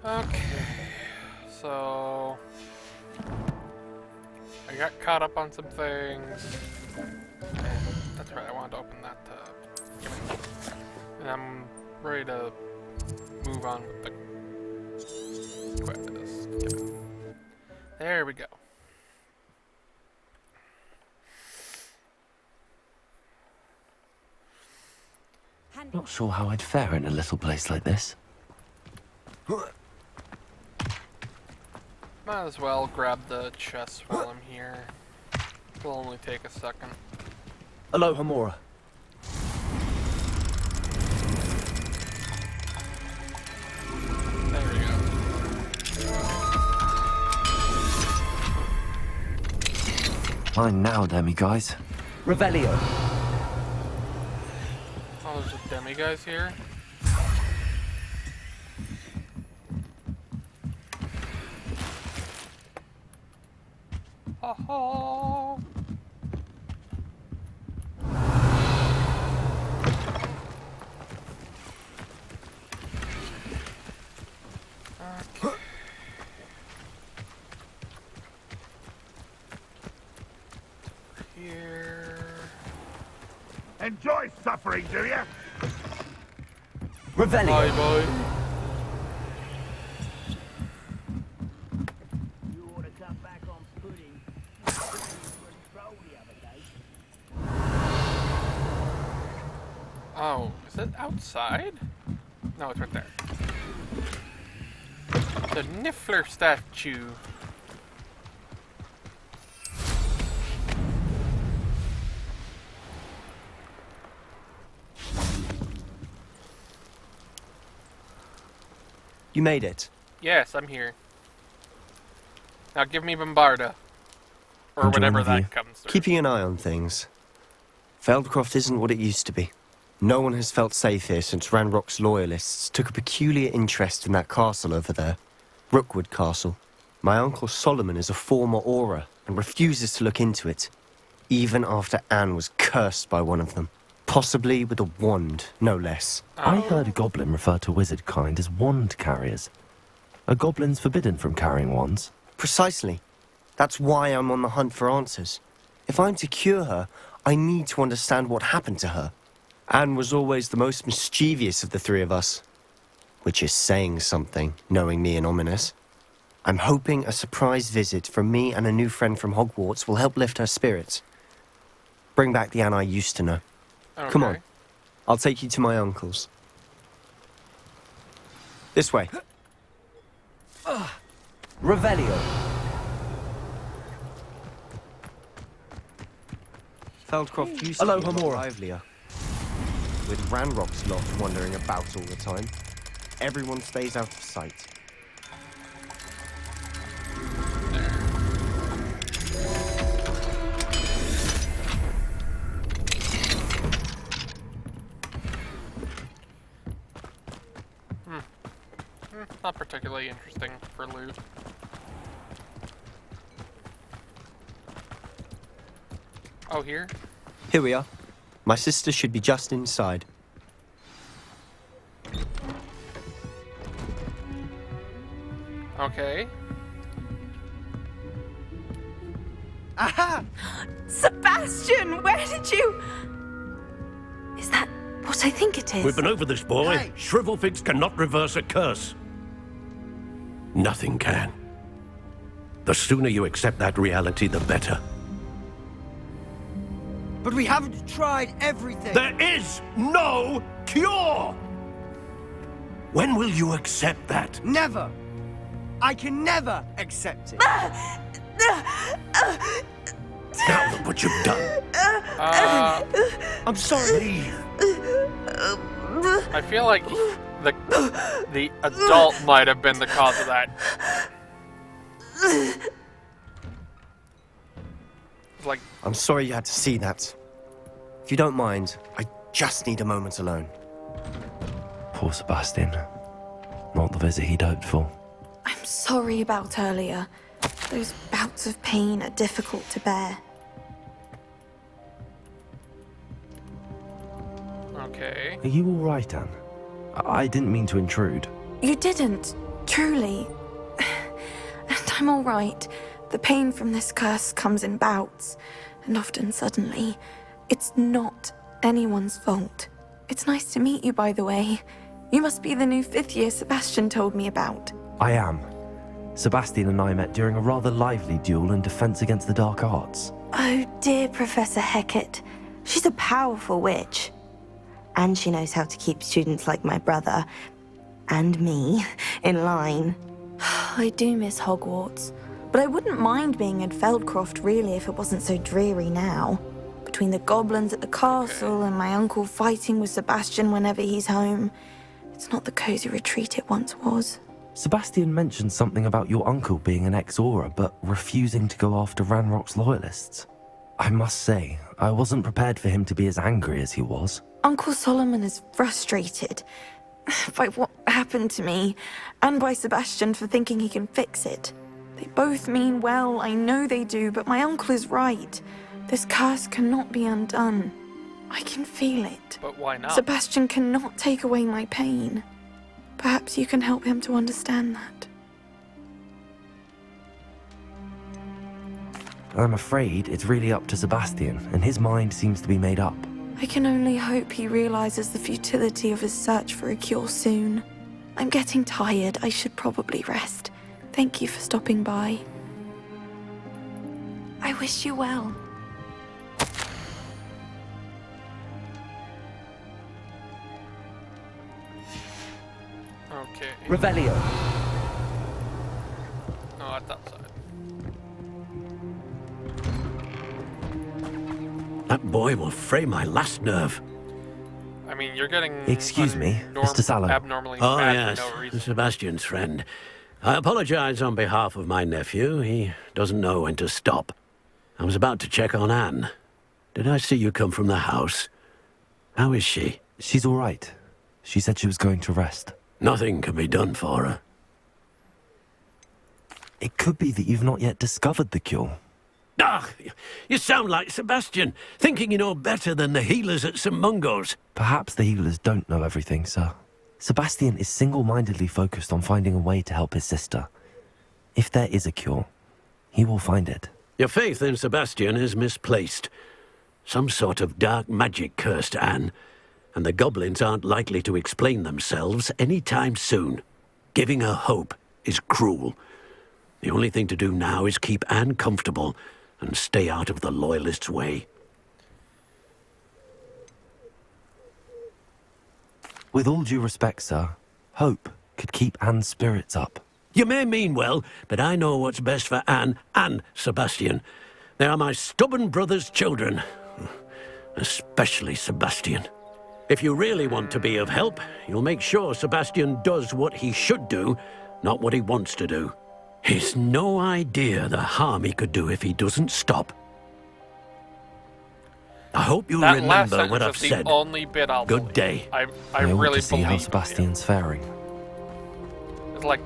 Okay, so I got caught up on some things. That's right, I wanted to open that and I'm ready to move on with the quest. There we go. Not sure how I'd fare in a little place like this. Might as well grab the chest while I'm here. It'll only take a second. Hello, Hamura. There we go. Fine now, demi guys. Revelio. Oh, there's a demi guys here. Oh. Okay. Here. Enjoy suffering, do you? Revelio. Bye bye. You ought to cut back on pudding. Control the other day. Oh, is it outside? No, it's right there. The Niffler statue. You made it. Yes, I'm here. Now give me Bombarda. Or I'm whatever joining you. that comes through. Keeping an eye on things. Feldcroft isn't what it used to be. No one has felt safe here since Ranrock's loyalists took a peculiar interest in that castle over there. Rookwood Castle. My uncle Solomon is a former Auror and refuses to look into it, even after Anne was cursed by one of them. Possibly with a wand, no less. I heard a goblin refer to wizard kind as wand carriers. Are goblins forbidden from carrying wands? Precisely. That's why I'm on the hunt for answers. If I'm to cure her, I need to understand what happened to her. Anne was always the most mischievous of the three of us. Which is saying something, knowing me and Ominous. I'm hoping a surprise visit from me and a new friend from Hogwarts will help lift her spirits. Bring back the Anne I used to know. Okay. Come on. I'll take you to my uncle's. This way. Revelio. Feldcroft used to be a lot livelier. With Ranrock's lot wandering about all the time. Everyone stays out of sight. Not particularly interesting for loot. Oh, here? Here we are. My sister should be just inside. Okay. Aha! Sebastian, where did you... Is that what I think it is? We've been over this, boy. Hey. Shrivelfigs cannot reverse a curse. Nothing can. The sooner you accept that reality, the better. But we haven't tried everything. There is no cure! When will you accept that? Never. I can never accept it. Now look what you've done. I'm sorry. Leave. I feel like the adult might have been the cause of that. Like, I'm sorry you had to see that. If you don't mind, I just need a moment alone. Poor Sebastian. Not the visit he'd hoped for. I'm sorry about earlier. Those bouts of pain are difficult to bear. okay. Are you all right, Anne? I didn't mean to intrude. You didn't. Truly. And I'm all right. The pain from this curse comes in bouts, and often suddenly. It's not anyone's fault. It's nice to meet you, by the way. You must be the new 5th year Sebastian told me about. I am. Sebastian and I met during a rather lively duel in Defense Against the Dark Arts. Oh dear, Professor Hecat. She's a powerful witch. And she knows how to keep students like my brother, and me, in line. I do miss Hogwarts, but I wouldn't mind being in Feldcroft really if it wasn't so dreary now. Between the goblins at the castle and my uncle fighting with Sebastian whenever he's home, it's not the cozy retreat it once was. Sebastian mentioned something about your uncle being an ex-Auror, but refusing to go after Ranrock's loyalists. I must say, I wasn't prepared for him to be as angry as he was. Uncle Solomon is frustrated by what happened to me, and by Sebastian for thinking he can fix it. They both mean well, I know they do, but my uncle is right. This curse cannot be undone. I can feel it. But why not? Sebastian cannot take away my pain. Perhaps you can help him to understand that. I'm afraid it's really up to Sebastian, and his mind seems to be made up. I can only hope he realizes the futility of his search for a cure soon. I'm getting tired. I should probably rest. Thank you for stopping by. I wish you well. Okay. Revelio. Oh, at that side. That boy will fray my last nerve. I mean, you're getting. Excuse me, Mr. Sallow. Abnormally Oh, mad yes, for no reason. Sebastian's friend. I apologize on behalf of my nephew. He doesn't know when to stop. I was about to check on Anne. Did I see you come from the house? How is she? She's all right. She said she was going to rest. Nothing can be done for her. It could be that you've not yet discovered the cure. Ah, you sound like Sebastian, thinking you know better than the healers at St. Mungo's. Perhaps the healers don't know everything, sir. Sebastian is single-mindedly focused on finding a way to help his sister. If there is a cure, he will find it. Your faith in Sebastian is misplaced. Some sort of dark magic cursed Anne, and the goblins aren't likely to explain themselves any time soon. Giving her hope is cruel. The only thing to do now is keep Anne comfortable and stay out of the Loyalists' way. With all due respect, sir, hope could keep Anne's spirits up. You may mean well, but I know what's best for Anne and Sebastian. They are my stubborn brother's children. Especially Sebastian. If you really want to be of help, you'll make sure Sebastian does what he should do, not what he wants to do. He's no idea the harm he could do if he doesn't stop. I hope you'll That last remember what sentence I've is the said. only bit I'll Good believe. day. I I want really to see how believe Sebastian's faring. It's like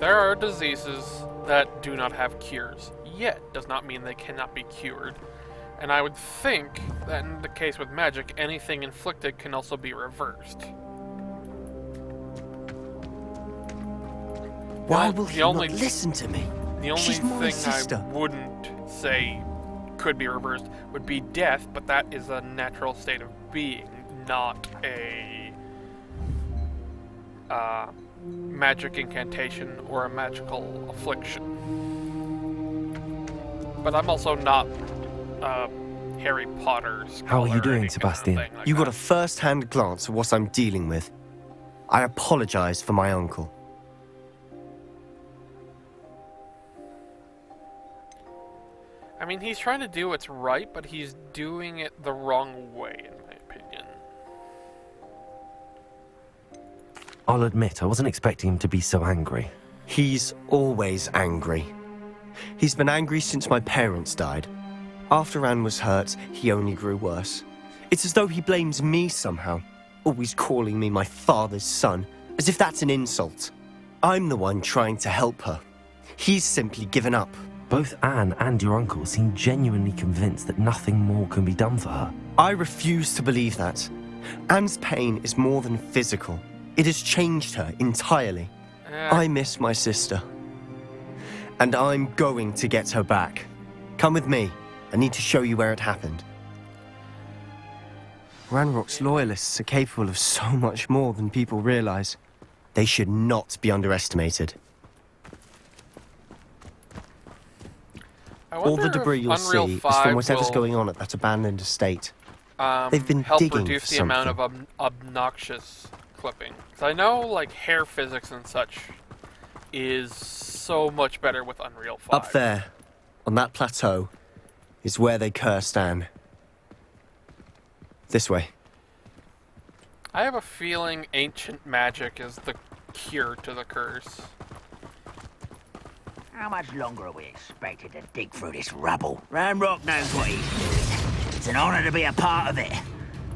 there are diseases that do not have cures yet. Does not mean they cannot be cured. And I would think that in the case with magic, anything inflicted can also be reversed. Why The will he only- not listen to me? The only She's my thing sister. I wouldn't say could be reversed would be death, but that is a natural state of being, not a magic incantation or a magical affliction. But I'm also not Harry Potter scholar. How are you or doing, any kind of Sebastian? thing like You got a that. first-hand glance at what I'm dealing with. I apologize for my uncle. I mean, he's trying to do what's right, but he's doing it the wrong way, in my opinion. I'll admit, I wasn't expecting him to be so angry. He's always angry. He's been angry since my parents died. After Anne was hurt, he only grew worse. It's as though he blames me somehow, always calling me my father's son, as if that's an insult. I'm the one trying to help her. He's simply given up. Both Anne and your uncle seem genuinely convinced that nothing more can be done for her. I refuse to believe that. Anne's pain is more than physical. It has changed her entirely. I miss my sister. And I'm going to get her back. Come with me. I need to show you where it happened. Ranrock's loyalists are capable of so much more than people realize. They should not be underestimated. All the debris you'll Unreal see is 5 from whatever's will, going on at that abandoned estate. They've been help digging reduce for the amount something. of obnoxious clipping. 'Cause I know, like, hair physics and such is so much better with Unreal 5. Up there, on that plateau, is where they cursed Anne. This way. I have a feeling ancient magic is the cure to the curse. How much longer are we expected to dig through this rubble? Ranrock knows what he's doing. It's an honor to be a part of it.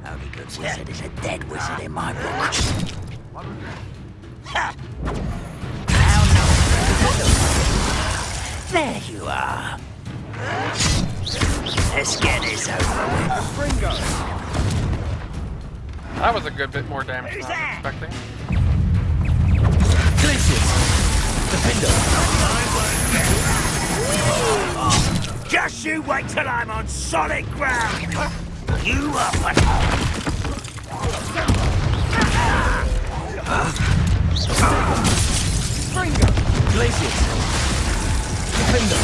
Only good wizard is a dead wizard in my book. Ha! There you are. Let's get this over with. That was a good bit more damage than I was expecting. Just you wait till I'm on solid ground. You are what? Fringo! Glacius! Defender!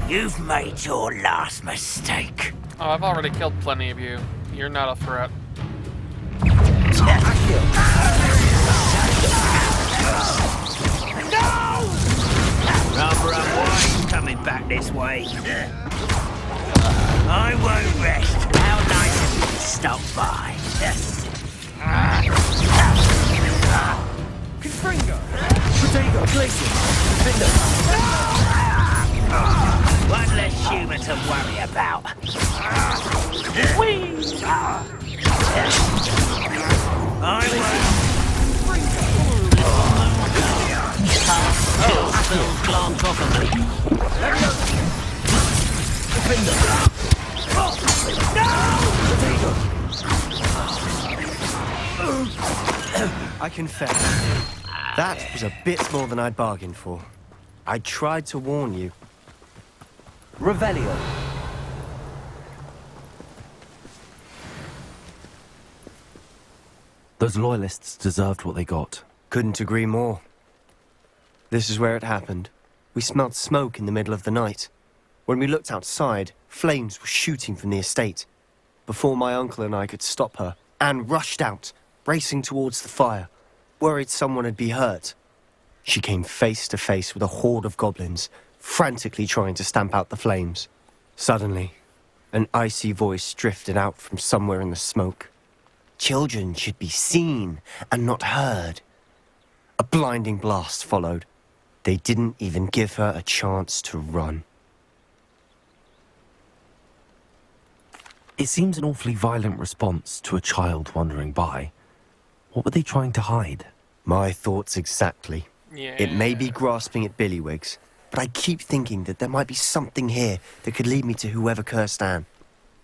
You've made your last mistake. Oh, I've already killed plenty of you. You're not a threat. Rather unwise coming back this way. I won't rest. How nice of you to stop by. Confringo! Protego! Glacius! Defender! One less human to worry about. I won't. Still glance off of me. I confess, that was a bit more than I'd bargained for. I tried to warn you. Revelio. Those loyalists deserved what they got. Couldn't agree more. This is where it happened. We smelled smoke in the middle of the night. When we looked outside, flames were shooting from the estate. Before my uncle and I could stop her, Anne rushed out, racing towards the fire, worried someone had been hurt. She came face to face with a horde of goblins, frantically trying to stamp out the flames. Suddenly, an icy voice drifted out from somewhere in the smoke. Children should be seen and not heard. A blinding blast followed. They didn't even give her a chance to run. It seems an awfully violent response to a child wandering by. What were they trying to hide? My thoughts exactly. Yeah. It may be grasping at Billywigs, but I keep thinking that there might be something here that could lead me to whoever cursed Anne.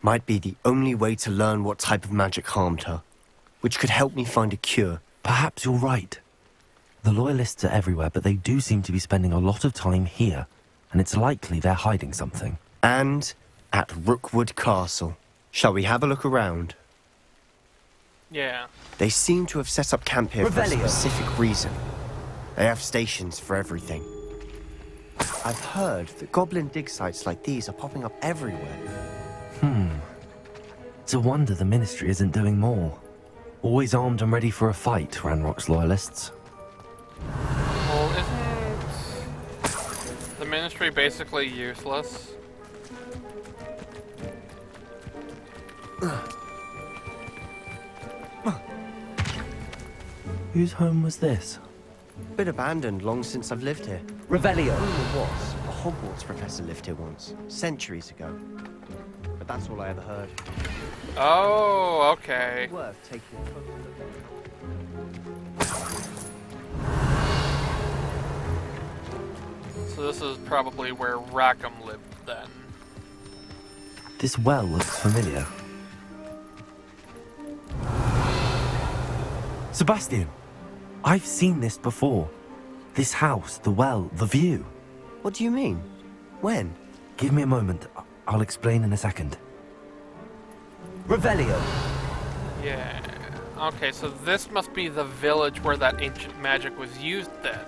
Might be the only way to learn what type of magic harmed her, which could help me find a cure. Perhaps you're right. The Loyalists are everywhere, but they do seem to be spending a lot of time here, and it's likely they're hiding something. And at Rookwood Castle. Shall we have a look around? Yeah. They seem to have set up camp here for a specific reason. They have stations for everything. I've heard that goblin dig sites like these are popping up everywhere. It's a wonder the Ministry isn't doing more. Always armed and ready for a fight, Ranrock's Loyalists. Well, isn't the Ministry basically useless? Whose home was this? Been abandoned long since I've lived here. Revelio. Rumor was a Hogwarts professor lived here once, centuries ago. But that's all I ever heard. Oh, okay. Worth taking a closer look. So this is probably where Rackham lived then. This well looks familiar. Sebastian, I've seen this before. This house, the well, the view. What do you mean? When? Give me a moment. I'll explain in a second. Revelio. Yeah. Okay, so this must be the village where that ancient magic was used then.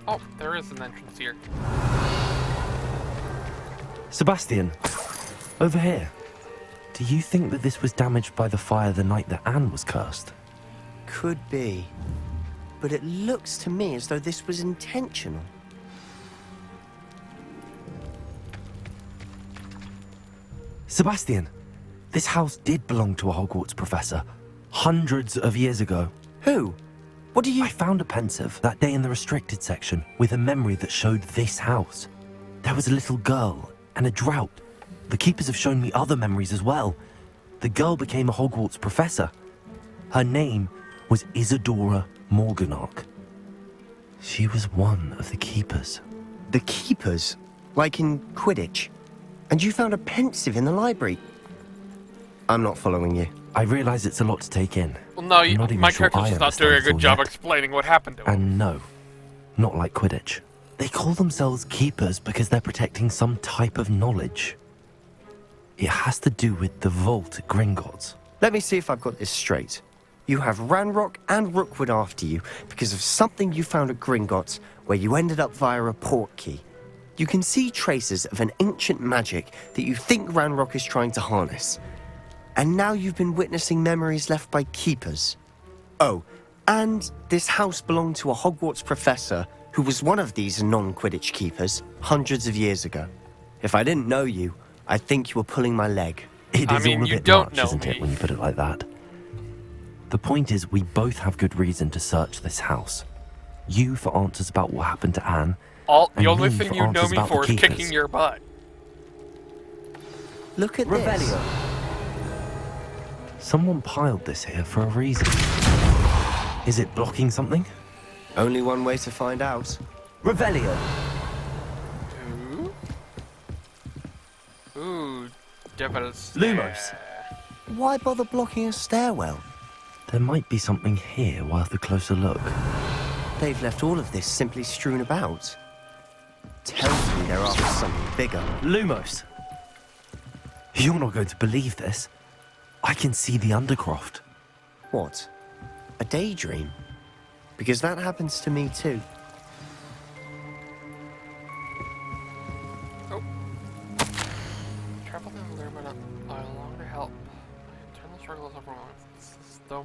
Oh, there is an entrance here. Sebastian, over here. Do you think that this was damaged by the fire the night that Anne was cursed? Could be. But it looks to me as though this was intentional. Sebastian, this house did belong to a Hogwarts professor, hundreds of years ago. Who? What do you... I found a pensive that day in the restricted section with a memory that showed this house. There was a little girl and a drought. The keepers have shown me other memories as well. The girl became a Hogwarts professor. Her name was Isadora Morganach. She was one of the keepers. The keepers? Like in Quidditch? And you found a pensive in the library? I'm not following you. I realize it's a lot to take in. Well, no, I'm not even my sure character's I just not doing a understand it good all job yet. explaining what happened to him. And no, not like Quidditch. They call themselves keepers because they're protecting some type of knowledge. It has to do with the vault at Gringotts. Let me see if I've got this straight. You have Ranrock and Rookwood after you because of something you found at Gringotts where you ended up via a port key. You can see traces of an ancient magic that you think Ranrock is trying to harness. And now you've been witnessing memories left by keepers. Oh, and this house belonged to a Hogwarts professor who was one of these non-Quidditch keepers hundreds of years ago. If I didn't know you, I'd think you were pulling my leg. It I is mean, all a you bit don't much, know isn't me. it, when you put it like that? The point is, we both have good reason to search this house. You for answers about what happened to Anne. The and only me thing for you know answers me about for the is keepers. kicking your butt. Look at this. Someone piled this here for a reason. Is it blocking something? Only one way to find out. Revelio. Ooh, devil's Lumos. Why bother blocking a stairwell? There might be something here worth a closer look. They've left all of this simply strewn about. Tells me they're after something bigger. Lumos. You're not going to believe this. I can see the Undercroft. What? A daydream? Because that happens to me too. Oh. Travel down there, but I no longer help. My internal struggle is overwhelming. It's as though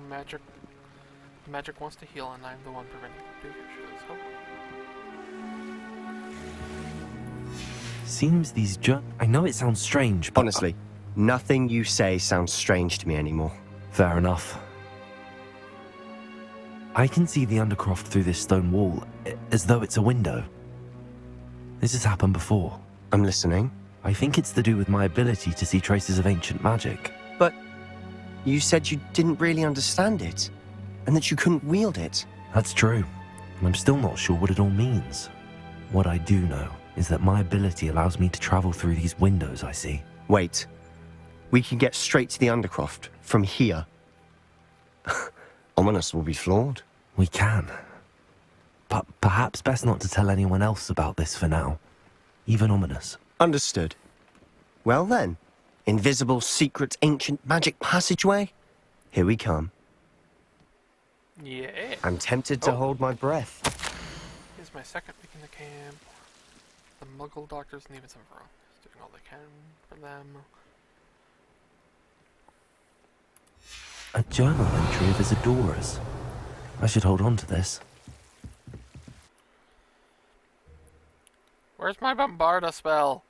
magic wants to heal, and I'm the one preventing it. Do you sure there's hope? Seems these I know it sounds strange, but... Honestly, nothing you say sounds strange to me anymore. Fair enough. I can see the Undercroft through this stone wall, as though it's a window. This has happened before. I'm listening. I think it's to do with my ability to see traces of ancient magic. But you said you didn't really understand it, and that you couldn't wield it. That's true. And I'm still not sure what it all means. What I do know is that my ability allows me to travel through these windows I see. Wait. We can get straight to the Undercroft from here. Ominous will be flawed. We can. But perhaps best not to tell anyone else about this for now. Even Ominous. Understood. Well then, invisible, secret, ancient magic passageway? Here we come. Yeah. I'm tempted to Oh. hold my breath. Here's my second week in the camp. The Muggle doctors and even some wrong. Just doing all they can for them. A journal entry of Isadora's. I should hold on to this. Where's my Bombarda spell?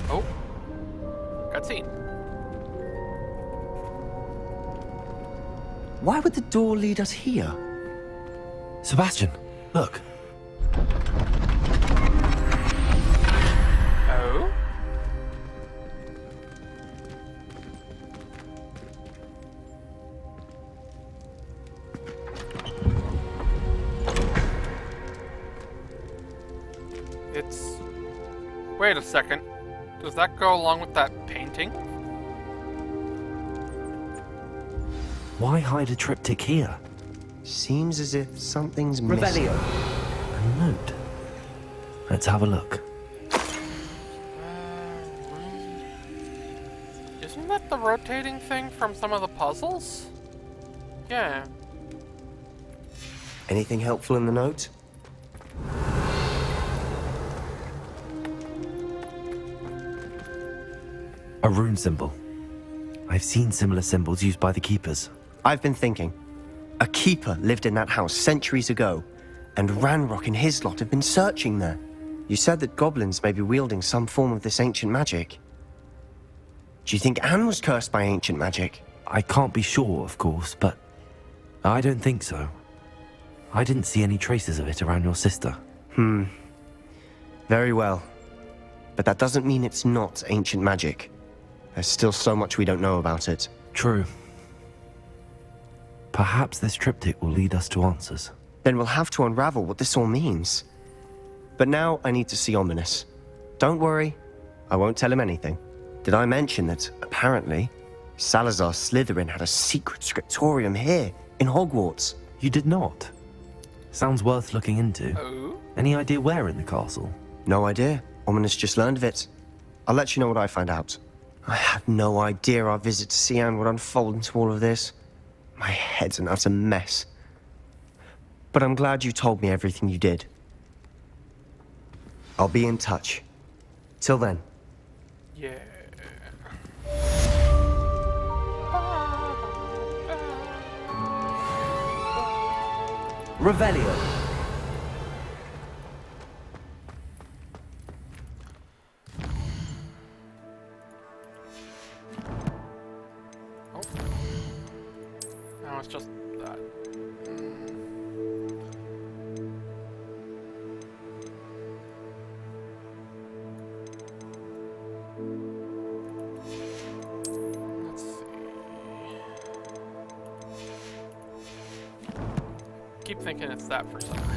Oh. Cutscene. Why would the door lead us here? Sebastian, look. Oh? It's... Wait a second. Does that go along with that painting? Why hide a triptych here? Seems as if something's missing. Revelio. A note. Let's have a look. Isn't that the rotating thing from some of the puzzles? Yeah. Anything helpful in the note? A rune symbol. I've seen similar symbols used by the keepers. I've been thinking. A keeper lived in that house centuries ago, and Ranrock and his lot have been searching there. You said that goblins may be wielding some form of this ancient magic. Do you think Anne was cursed by ancient magic? I can't be sure, of course, but I don't think so. I didn't see any traces of it around your sister. Very well. But that doesn't mean it's not ancient magic. There's still so much we don't know about it. True. Perhaps this triptych will lead us to answers. Then we'll have to unravel what this all means. But now I need to see Ominous. Don't worry, I won't tell him anything. Did I mention that, apparently, Salazar Slytherin had a secret scriptorium here, in Hogwarts? You did not. Sounds worth looking into. Oh? Any idea where in the castle? No idea. Ominous just learned of it. I'll let you know what I find out. I had no idea our visit to Sian would unfold into all of this. My head's an utter mess. But I'm glad you told me everything you did. I'll be in touch. Till then. Yeah. Revelio. Oh. No, it's just that. Let's see. Keep thinking it's that for some reason.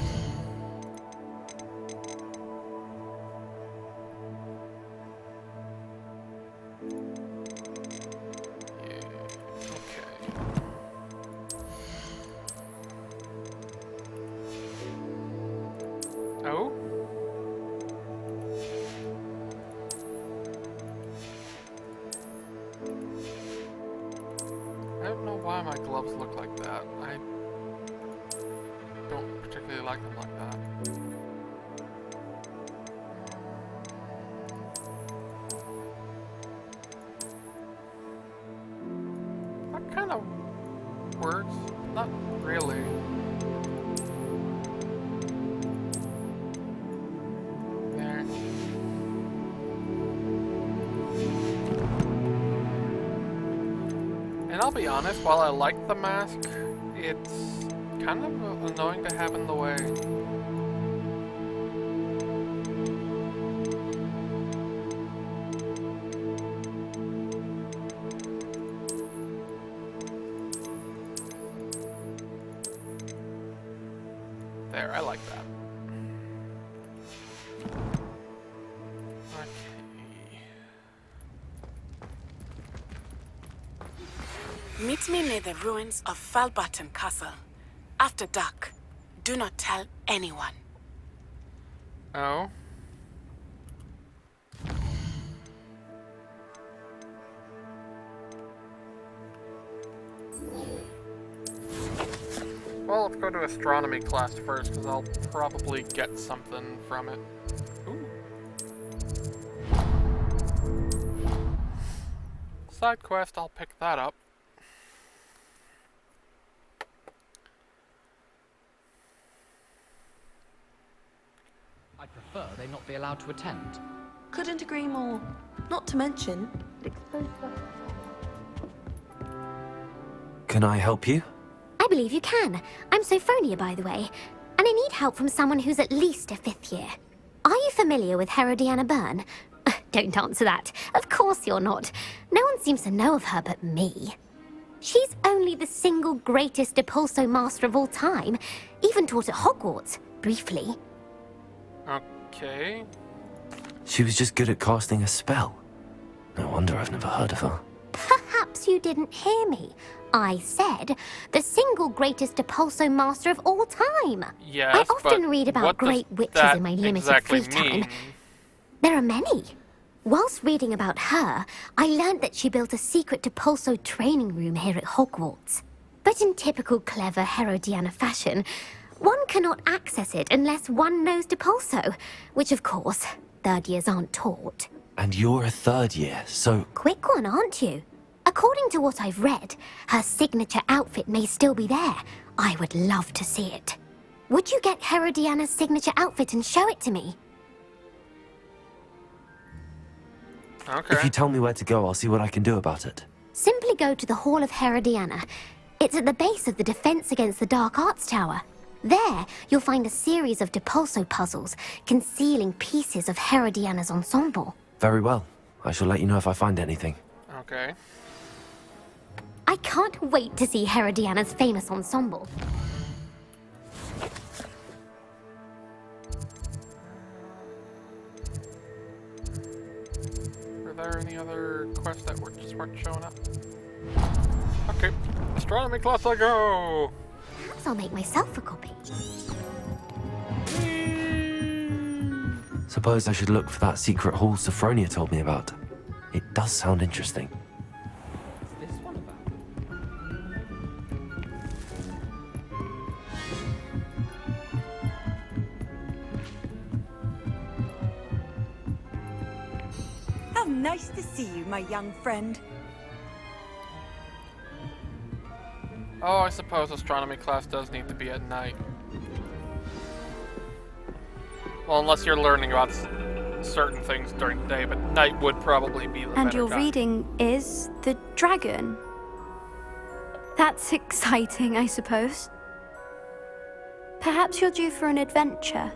Oh? I don't know why my gloves look like that. I don't particularly like them like that. That kind of works. Not really. There. And I'll be honest, while I like the mask, it's kind of annoying to have in the way. There, I like that. Okay. Meet me near the ruins of Falbarton Castle. After dark. Do not tell anyone. Oh. Well, let's go to astronomy class first, because I'll probably get something from it. Ooh. Side quest, I'll pick that up. I prefer they not be allowed to attend. Couldn't agree more. Not to mention, it exposed us. Can I help you? I believe you can. I'm Sophronia, by the way. gonna need help from someone who's at least a 5th year. Are you familiar with Herodiana Byrne? Don't answer that. Of course you're not. No one seems to know of her but me. She's only the single greatest Depulso master of all time. Even taught at Hogwarts, briefly. Okay. She was just good at casting a spell. No wonder I've never heard of her. Perhaps you didn't hear me. I said the single greatest Depulso master of all time. Yes, I often but read about what great does witches that in my limited exactly free time. mean? There are many. Whilst reading about her, I learned that she built a secret Depulso training room here at Hogwarts. But in typical clever Herodiana fashion, one cannot access it unless one knows Depulso, which of course, 3rd years aren't taught. And you're a 3rd year, so... Quick one, aren't you? According to what I've read, her signature outfit may still be there. I would love to see it. Would you get Herodiana's signature outfit and show it to me? Okay. If you tell me where to go, I'll see what I can do about it. Simply go to the Hall of Herodiana. It's at the base of the Defense Against the Dark Arts Tower. There, you'll find a series of Depulso puzzles concealing pieces of Herodiana's ensemble. Very well. I shall let you know if I find anything. Okay. I can't wait to see Herodiana's famous ensemble. Are there any other quests that were just weren't showing up? Okay. Astronomy class I go! Perhaps I'll make myself a copy. Suppose I should look for that secret hall Sophronia told me about. It does sound interesting. What's this one about? How nice to see you, my young friend. Oh, I suppose astronomy class does need to be at night. Well, unless you're learning about certain things during the day, but night would probably be the And better your time. reading is the dragon. That's exciting, I suppose. Perhaps you're due for an adventure.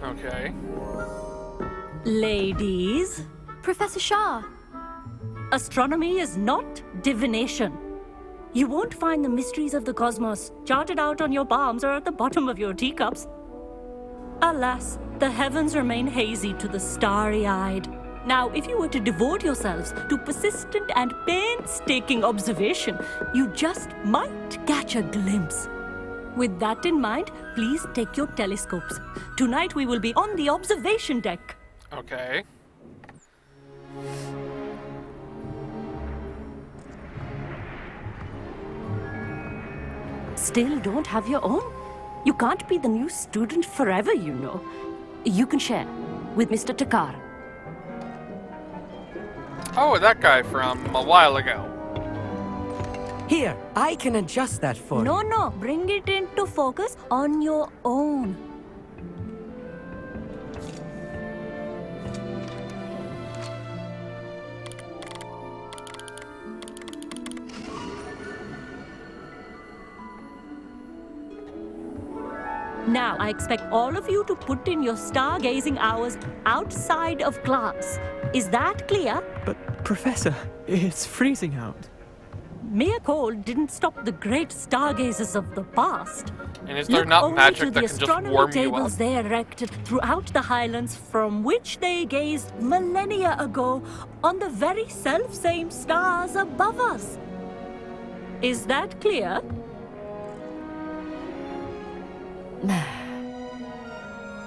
Okay. Ladies, Professor Shah. astronomy is not divination. You won't find the mysteries of the cosmos charted out on your palms or at the bottom of your teacups. Alas, the heavens remain hazy to the starry-eyed. Now, if you were to devote yourselves to persistent and painstaking observation, you just might catch a glimpse. With that in mind, please take your telescopes. Tonight we will be on the observation deck. Okay. Still don't have your own? You can't be the new student forever, you know. You can share with Mr. Takar. Oh, that guy from a while ago. Here, I can adjust that for you. No, bring it into focus on your own. Now, I expect all of you to put in your stargazing hours outside of class. Is that clear? But, Professor, it's freezing out. Mere cold didn't stop the great stargazers of the past. And is there Look not only magic to that the can just astronomy warm you up? tables they erected throughout the highlands from which they gazed millennia ago on the very self-same stars above us. Is that clear?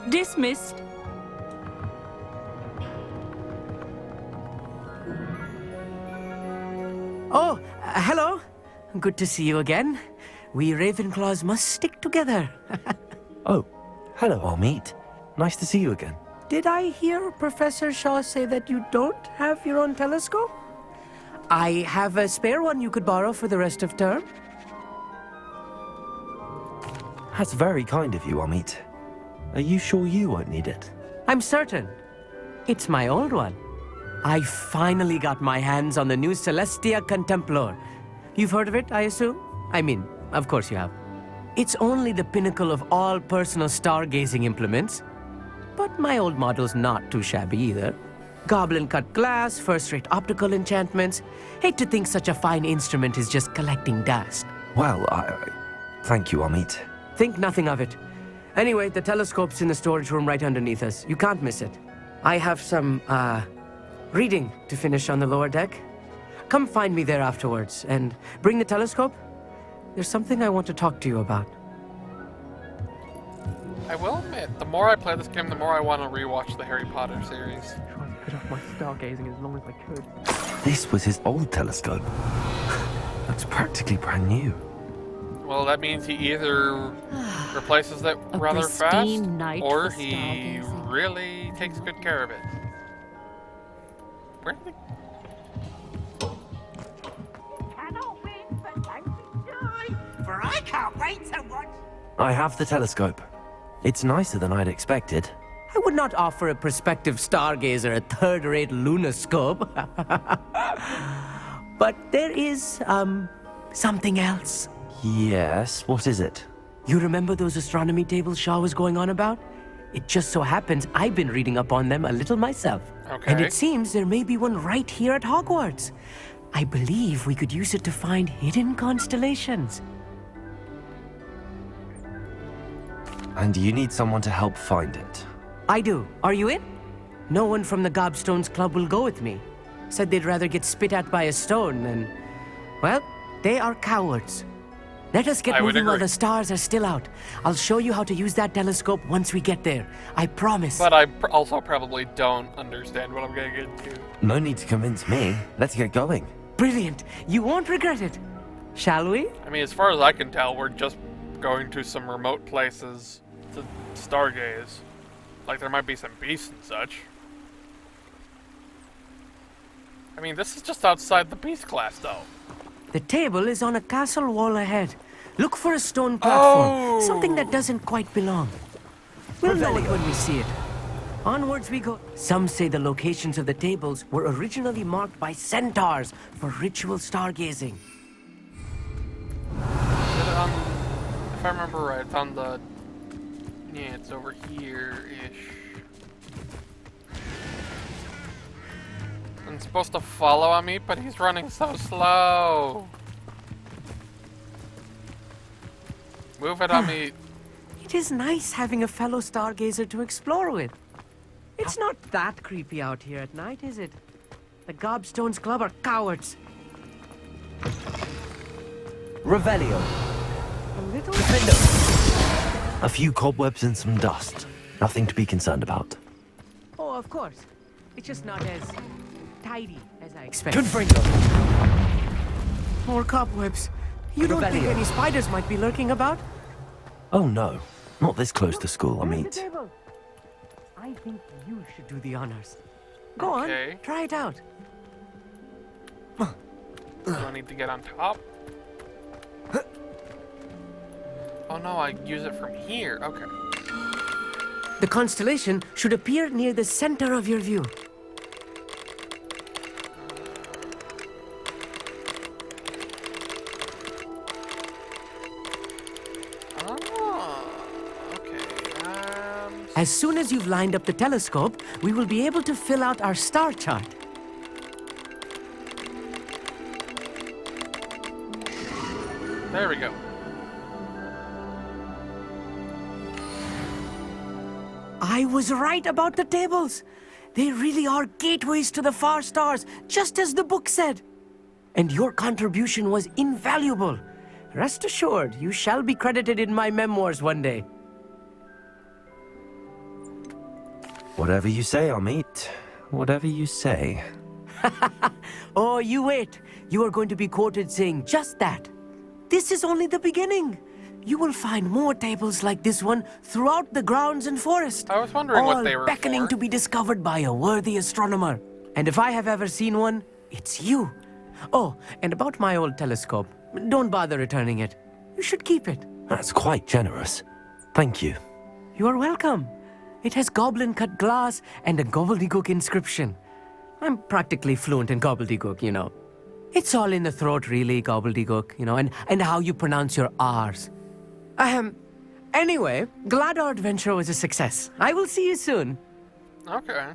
Dismissed. Oh, hello. Good to see you again. We Ravenclaws must stick together. Oh, hello, Amit. Nice to see you again. Did I hear Professor Shaw say that you don't have your own telescope? I have a spare one you could borrow for the rest of term. That's very kind of you, Amit. Are you sure you won't need it? I'm certain. It's my old one. I finally got my hands on the new Celestia Contemplar. You've heard of it, I assume? I mean, of course you have. It's only the pinnacle of all personal stargazing implements. But my old model's not too shabby either. Goblin-cut glass, first-rate optical enchantments. Hate to think such a fine instrument is just collecting dust. Well, thank you, Amit. Think nothing of it. Anyway, the telescope's in the storage room right underneath us. You can't miss it. I have some, reading to finish on the lower deck. Come find me there afterwards, and bring the telescope. There's something I want to talk to you about. I will admit, the more I play this game, the more I want to rewatch the Harry Potter series. Trying to put off my stargazing as long as I could. This was his old telescope. Looks practically brand new. Well, that means he either replaces it rather fast, or he really takes good care of it. Where did For I can't wait to watch. I have the telescope. It's nicer than I'd expected. I would not offer a prospective stargazer a third-rate lunoscope. But there is, something else. Yes, what is it? You remember those astronomy tables Shaw was going on about? It just so happens I've been reading up on them a little myself. Okay. And it seems there may be one right here at Hogwarts. I believe we could use it to find hidden constellations. And you need someone to help find it. I do. Are you in? No one from the Gobstones Club will go with me. Said they'd rather get spit at by a stone than... Well, they are cowards. Let us get moving while the stars are still out. I'll show you how to use that telescope once we get there. I promise. But I also probably don't understand what I'm getting into. No need to convince me. Let's get going. Brilliant. You won't regret it. Shall we? I mean, as far as I can tell, we're just going to some remote places to stargaze. Like, there might be some beasts and such. I mean, this is just outside the beast class, though. The table is on a castle wall ahead. Look for a stone platform. Something that doesn't quite belong. We'll know it when we see it. Onwards we go. Some say the locations of the tables were originally marked by centaurs for ritual stargazing. If I remember right, it's on the... Yeah, it's over here-ish. I'm supposed to follow on me, but he's running so slow. Move it on me. It is nice having a fellow stargazer to explore with. It's not that creepy out here at night, is it? The Gobstones Club are cowards. Revelio. A little... A few cobwebs and some dust. Nothing to be concerned about. Oh, of course. It's just not as tidy as I expected. Confringo. More cobwebs. You don't think any spiders might be lurking about? Oh no. Not this close to school, Amit. I think you should do the honors. Go on, try it out. Do I need to get on top? Oh no, I use it from here. Okay. The constellation should appear near the center of your view. As soon as you've lined up the telescope, we will be able to fill out our star chart. There we go. I was right about the tables. They really are gateways to the far stars, just as the book said. And your contribution was invaluable. Rest assured, you shall be credited in my memoirs one day. Whatever you say, Amit. Whatever you say. Oh, you wait. You are going to be quoted saying just that. This is only the beginning. You will find more tables like this one throughout the grounds and forest. I was wondering what they were beckoning to be discovered by a worthy astronomer. And if I have ever seen one, it's you. Oh, and about my old telescope. Don't bother returning it. You should keep it. That's quite generous. Thank you. You are welcome. It has goblin-cut glass and a gobbledygook inscription. I'm practically fluent in gobbledygook, you know. It's all in the throat, really, gobbledygook, you know, and how you pronounce your R's. Anyway, glad our adventure was a success. I will see you soon. Okay.